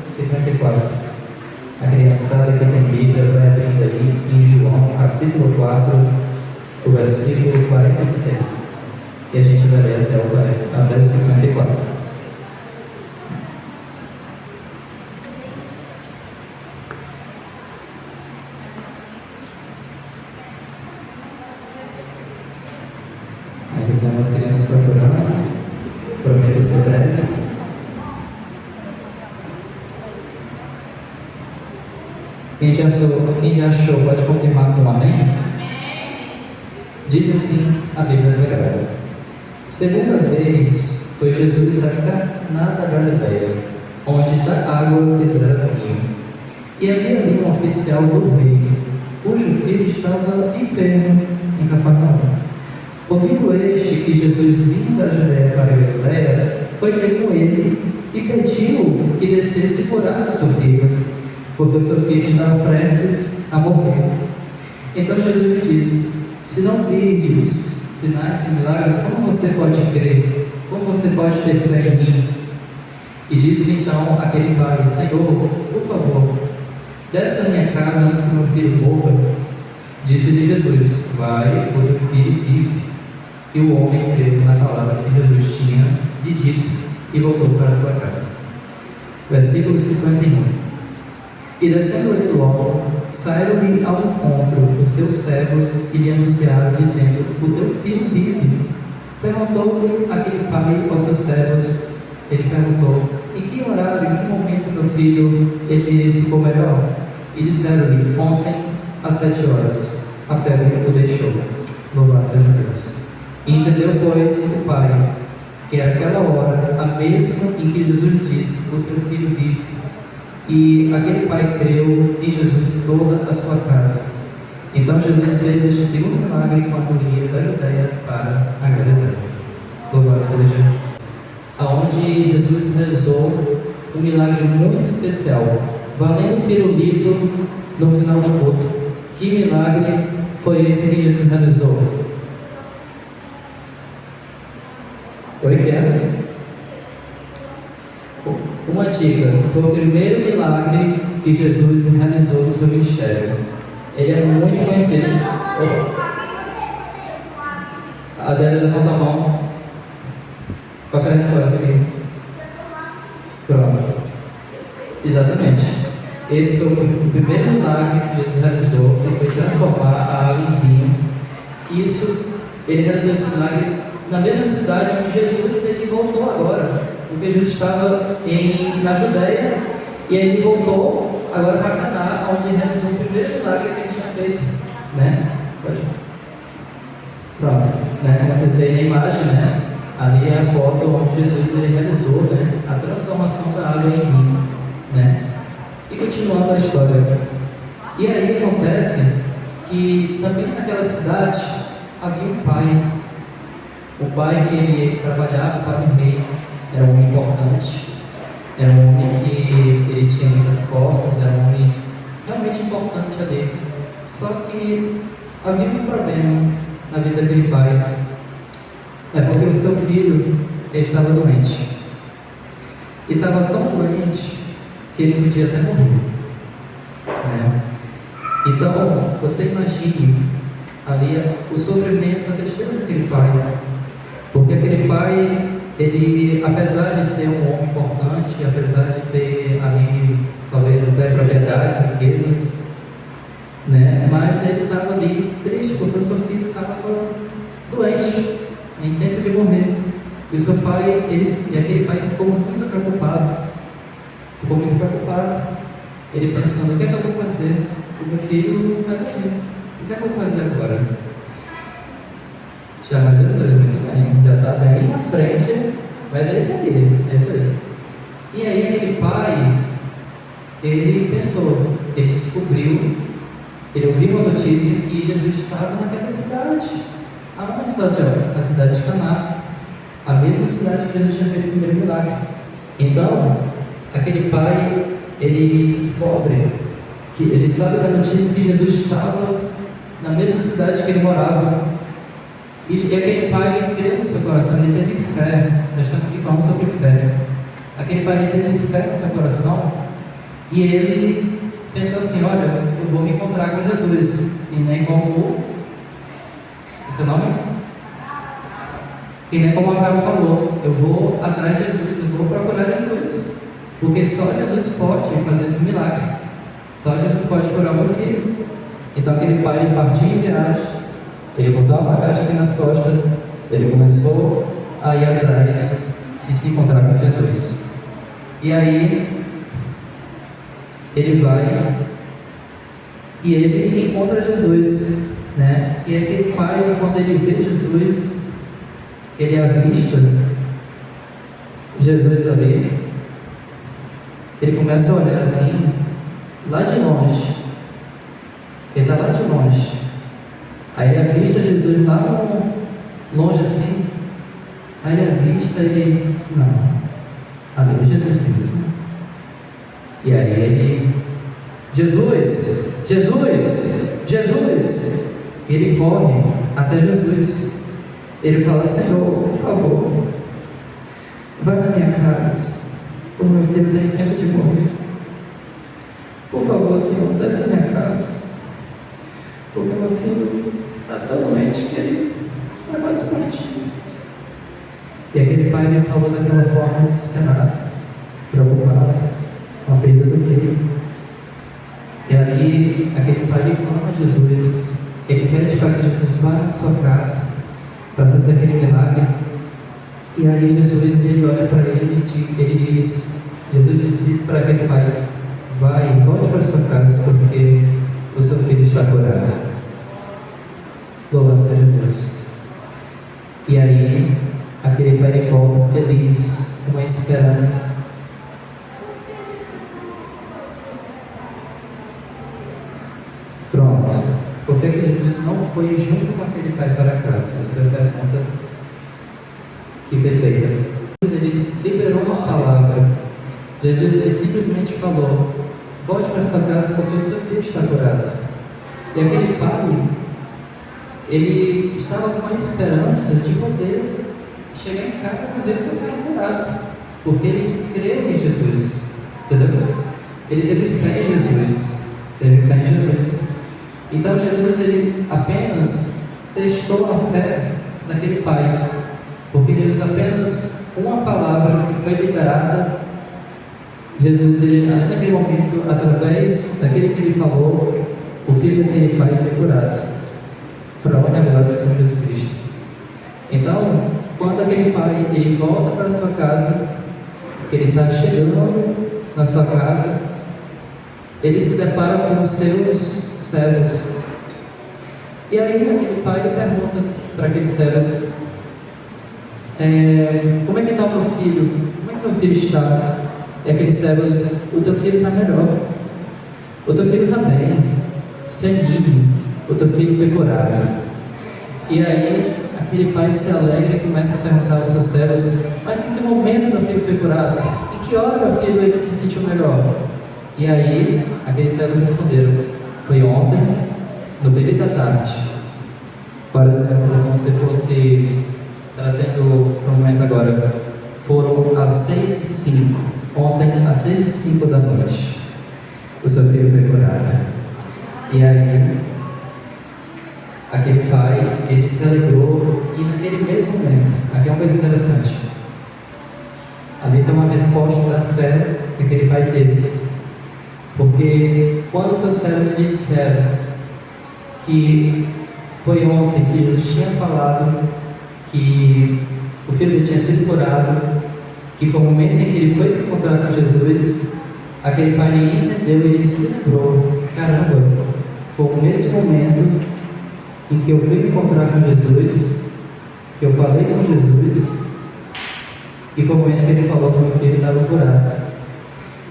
54. A criançada que tem Bíblia vai abrindo ali em João, capítulo 4, o versículo 46. E a gente vai ler até o 54. Ainda tem umas crianças procurando. Prometo ser breve. Quem já achou, pode confirmar com um amém? Diz assim a Bíblia Sagrada. Segunda vez foi Jesus a Caná da Galileia, onde da água fizera vinho. E havia ali um oficial do rei, cujo filho estava enfermo em Cafarnaum. Ouvindo este que Jesus vinha da Judeia para a Galileia, foi ter com ele e pediu que descesse e curasse o seu filho, porque o seu filho estava prestes a morrer. Então Jesus lhe disse: se não virdes sinais e milagres, como você pode crer? Como você pode ter fé em mim? E disse então aquele pai: Senhor, por favor, desce à minha casa antes que meu filho morra. Disse-lhe Jesus: vai, o teu filho vive. E o homem creu na palavra que Jesus tinha lhe dito e voltou para sua casa. Versículo 51. E descendo ele logo, saíram-lhe ao encontro os seus servos e lhe anunciaram, dizendo: o teu filho vive. Perguntou-lhe aquele pai aos seus servos, ele perguntou: em que horário, em que momento meu filho ele ficou melhor? E disseram-lhe: ontem às 7 horas, a febre o deixou. Louvado seja Deus. E entendeu, pois, o pai, que era aquela hora a mesma em que Jesus disse: o teu filho vive. E aquele pai creu em Jesus e toda a sua casa. Então Jesus fez este segundo milagre quando ia da Judeia para a Galileia. Louvado seja. Aonde Jesus realizou um milagre muito especial, valendo um pirulito no final do culto. Que milagre foi esse que Jesus realizou? Oi, crianças? Uma dica: foi o primeiro milagre que Jesus realizou no seu ministério. Ele é muito conhecido. A Adélia levanta a mão. Qual foi a resposta aqui? Pronto. Exatamente. Esse foi o primeiro milagre que Jesus realizou, que foi transformar a água em vinho. Isso, ele realizou esse milagre na mesma cidade onde Jesus ele voltou agora, porque Jesus estava na Judeia, e aí ele voltou agora para Caná, onde ele realizou o primeiro milagre que ele tinha feito, né? Pode. Pronto, né? Como vocês veem na imagem, né? Ali é a foto onde Jesus ele realizou, né? A transformação da água em vinho, né? E continuando a história. E aí acontece que também naquela cidade havia um pai. O pai que ele trabalhava para o rei era um homem importante, era um homem que ele tinha muitas posses, era um homem realmente importante ali. Só que havia um problema na vida daquele pai, porque o seu filho estava doente. E estava tão doente que ele podia até morrer. Então, você imagine ali o sofrimento, a tristeza daquele pai. Porque aquele pai, ele, apesar de ser um homem importante, apesar de ter ali, talvez até propriedades, riquezas, né? Mas ele estava ali triste, porque o seu filho estava doente, em tempo de morrer. E o seu pai, e aquele pai ficou muito preocupado. Ele pensando: o que é que eu vou fazer? O meu filho vai morrer. O que é que eu vou fazer agora? Já vai dizer, muito bem, já está bem na frente, mas é isso aí. E aí aquele pai, ele pensou, ele descobriu, ele ouviu uma notícia que Jesus estava naquela cidade. Aonde estava? Na cidade de Caná, a mesma cidade que Jesus tinha feito o primeiro milagre. Então, aquele pai, ele descobre, que ele sabe da notícia que Jesus estava na mesma cidade que ele morava. E aquele pai, ele creu no seu coração, ele teve fé. Nós estamos aqui falando sobre fé. Aquele pai, ele teve fé no seu coração E ele pensou assim: olha, eu vou me encontrar com Jesus, e nem como esse nome? E nem como Abraão falou, eu vou atrás de Jesus, eu vou procurar Jesus, porque só Jesus pode fazer esse milagre, só Jesus pode curar o meu filho. Então aquele pai, ele partiu em viagem, ele botou a bagagem aqui nas costas, ele começou a ir atrás e se encontrar com Jesus. E aí ele vai e ele encontra Jesus, né? E aquele pai, quando ele vê Jesus, ele avista Jesus ali, ele começa a olhar assim, lá de longe, ele está lá de longe, aí ele avista Jesus lá longe assim, aí ele avista, ele, não, ali é Jesus mesmo. E aí ele, Jesus, Jesus, Jesus, ele corre até Jesus. Ele fala: Senhor, por favor, vai na minha casa, o meu filho tem tempo de morrer. Por favor, Senhor, desce na minha casa, porque meu filho está tão doente que ele vai quase partir. E aquele pai me falou daquela forma desesperada, preocupado com a perda do filho. E aí, aquele pai lhe clama a Jesus, ele pede para que Jesus vá na sua casa para fazer aquele milagre. E aí Jesus, ele olha para ele e ele diz, Jesus diz para aquele pai: vai, volte para sua casa, porque o seu filho está curado. Louvado seja Deus. E aí aquele pai, ele volta feliz, com uma esperança. Pronto. Por que Jesus não foi junto com aquele pai para casa? Essa é a pergunta que foi feita. Ele liberou uma palavra. Jesus, ele simplesmente falou: volte para sua casa, porque o seu filho está curado. E aquele pai, ele estava com a esperança de poder chegar em casa e ver o seu filho curado, porque ele creu em Jesus, entendeu? Ele teve fé em Jesus, Então Jesus, ele apenas testou a fé daquele pai, porque Jesus, apenas uma palavra que foi liberada, Jesus, ele, naquele momento, através daquele que ele falou, o filho daquele pai foi curado. Para honra e glória do Senhor Jesus Cristo. Então, quando aquele pai, ele volta para a sua casa, que ele está chegando na sua casa, ele se depara com os seus servos. E aí aquele pai, ele pergunta para aqueles servos: como é que está o meu filho? Como é que meu filho está? E aqueles servos: o teu filho está melhor, o teu filho está bem, seninho, o teu filho foi curado. E aí aquele pai se alegra e começa a perguntar aos seus servos: mas em que momento meu filho foi curado? Em que hora meu filho ele se sentiu melhor? E aí aqueles servos responderam: foi ontem, no período da tarde. Por exemplo, como se fosse trazendo para o momento agora, foram às 6h05, ontem às 6h05 da noite, o seu filho foi curado. E aí aquele pai, ele se alegrou, e naquele mesmo momento, aqui é uma coisa interessante, ali tem uma resposta da fé que aquele pai teve, porque quando seus servos lhe disseram que foi ontem que Jesus tinha falado que o filho dele tinha sido curado, que foi o momento em que ele foi se encontrar com Jesus, aquele pai entendeu e ele se lembrou: caramba, foi o mesmo momento em que eu fui me encontrar com Jesus, que eu falei com Jesus, e foi o momento que ele falou que meu filho estava curado.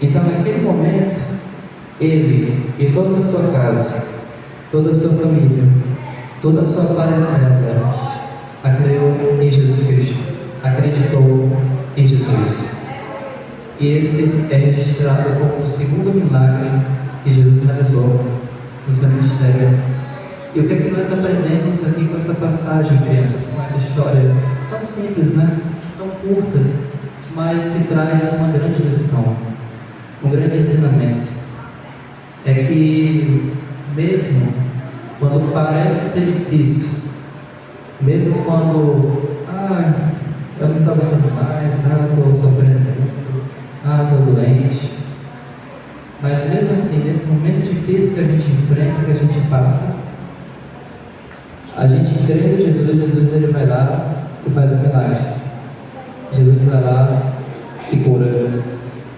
Então naquele momento, ele e toda a sua casa, toda a sua família, toda a sua parentela acreditou em Jesus Cristo, acreditou em Jesus. E esse é registrado como o segundo milagre que Jesus realizou no seu ministério. E o que é que nós aprendemos aqui com essa passagem, crianças, com essa história tão simples, né? Tão curta, mas que traz uma grande lição. um grande ensinamento é que, mesmo quando parece ser difícil, mesmo quando eu não estou aguentando mais, estou sofrendo muito, estou doente, mas mesmo assim, nesse momento difícil que a gente enfrenta, que a gente passa, a gente crê em Jesus ele vai lá e faz o milagre. Jesus vai lá e cura,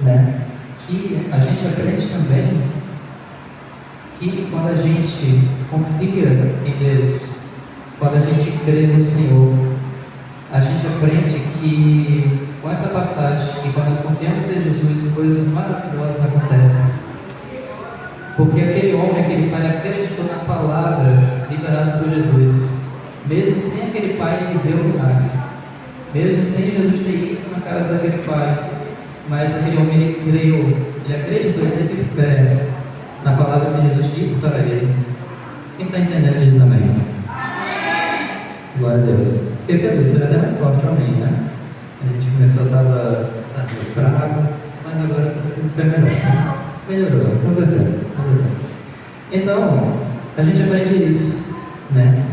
né? Que a gente aprende também que quando a gente confia em Deus, quando a gente crê no Senhor, a gente aprende que com essa passagem, que quando nós confiamos em Jesus, coisas maravilhosas acontecem. Porque aquele homem, aquele pai acreditou na palavra liberada por Jesus. Mesmo sem aquele pai, ele vê o milagre. Mesmo sem Jesus ter ido na casa daquele pai, mas aquele homem, ele creu, ele acreditou, ele teve fé na palavra que Jesus disse para ele. Quem está entendendo diz amém? Glória a Deus. Fiquei feliz, foi até mais forte o amém, né? A gente começou a estar fraco, mas agora foi melhor. Melhorou, com certeza. Então, a gente aprende isso, né?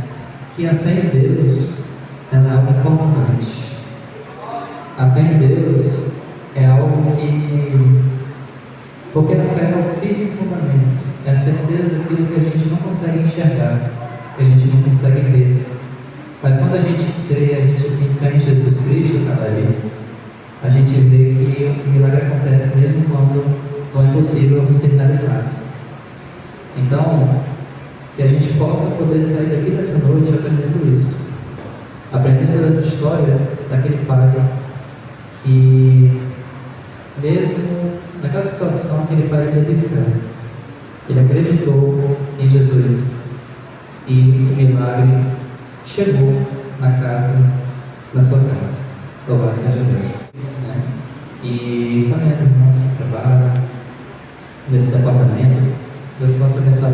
Que a fé em Deus ela é algo importante. A fé em Deus é algo que... Porque a fé é o firme fundamento, é a certeza daquilo que a gente não consegue enxergar, que a gente não consegue ver. Mas quando a gente crê, a gente tem fé em Jesus Cristo, cada dia, a gente vê que o milagre acontece mesmo quando não é possível ser realizado. Então, que a gente possa poder sair daqui dessa noite aprendendo isso, aprendendo essa história daquele pai que, mesmo naquela situação, aquele pai teve fé, ele acreditou em Jesus e o milagre chegou na sua casa. Louvado seja Deus. Né? E também as irmãs que trabalham nesse departamento, Deus possa abençoar